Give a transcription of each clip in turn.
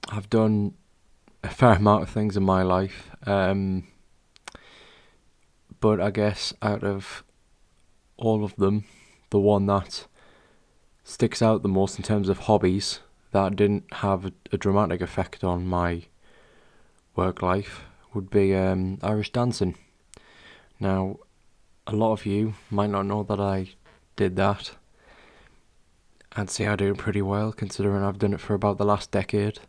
I've done a fair amount of things in my life, but I guess out of all of them, the one that sticks out the most in terms of hobbies that didn't have a dramatic effect on my work life would be Irish dancing. Now, a lot of you might not know that I did that. I'd say I do it pretty well, considering I've done it for about the last decade.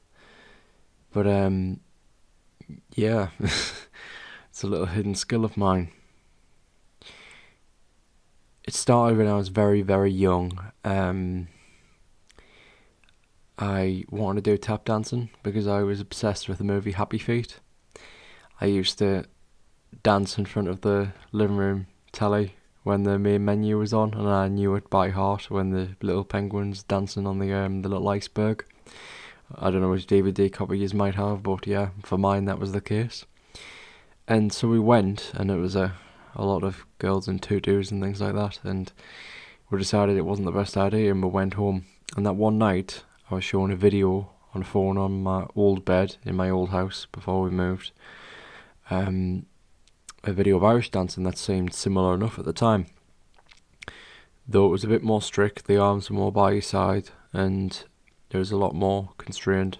But yeah, it's a little hidden skill of mine. It started when I was very, very young. I wanted to do tap dancing because I was obsessed with the movie Happy Feet. I used to dance in front of the living room telly when the main menu was on, and I knew it by heart when the little penguins dancing on the little iceberg. I don't know which DVD copy you might have, but yeah, for mine that was the case. And so we went, and it was a lot of girls in tutus and things like that, and we decided it wasn't the best idea, and we went home. And that one night, I was showing a video on a phone on my old bed in my old house before we moved. A video of Irish dancing that seemed similar enough at the time. Though it was a bit more strict, the arms were more by your side, and there was a lot more constrained.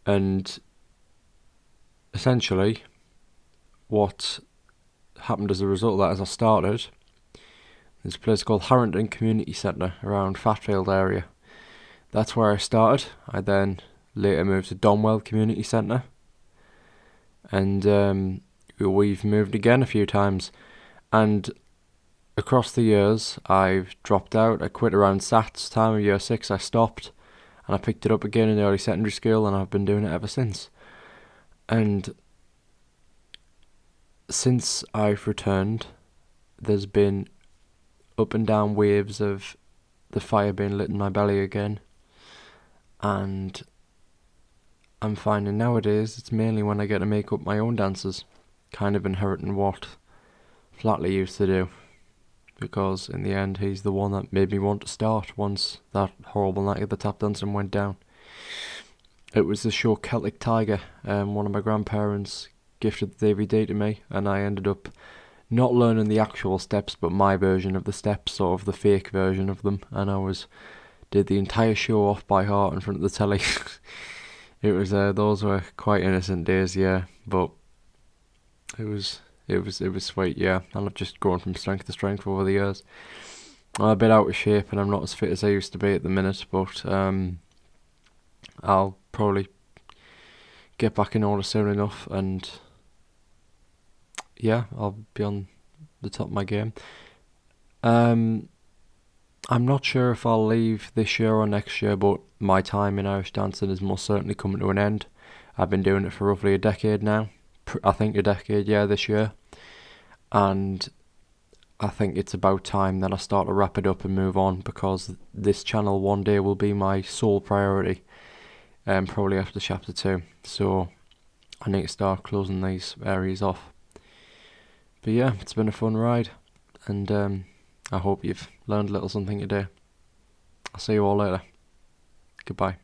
And essentially, what happened as a result of that, as I started, there's a place called Harrington Community Centre around Fatfield area. That's where I started. I then later moved to Donwell Community Centre, and we've moved again a few times. And across the years, I've dropped out. I quit around SATs time of year 6. I stopped, and I picked it up again in early secondary school, and I've been doing it ever since. And since I've returned, there's been up and down waves of the fire being lit in my belly again. And I'm finding nowadays it's mainly when I get to make up my own dances, kind of inheriting what Flatley used to do. Because in the end, he's the one that made me want to start once that horrible night of the tap dancing went down. It was the show Celtic Tiger. One of my grandparents gifted the DVD to me, and I ended up not learning the actual steps, but my version of the steps, sort of the fake version of them, and did the entire show off by heart in front of the telly. It was those were quite innocent days, yeah, but it was sweet, yeah, and I've just grown from strength to strength over the years. I'm a bit out of shape and I'm not as fit as I used to be at the minute, but I'll probably get back in order soon enough, and yeah, I'll be on the top of my game. I'm not sure if I'll leave this year or next year, but my time in Irish dancing is most certainly coming to an end. I've been doing it for roughly a decade now. I think a decade, yeah, this year. And I think it's about time that I start to wrap it up and move on, because this channel one day will be my sole priority, probably after chapter 2. So I need to start closing these areas off. But yeah, it's been a fun ride, and I hope you've learned a little something today. I'll see you all later. Goodbye.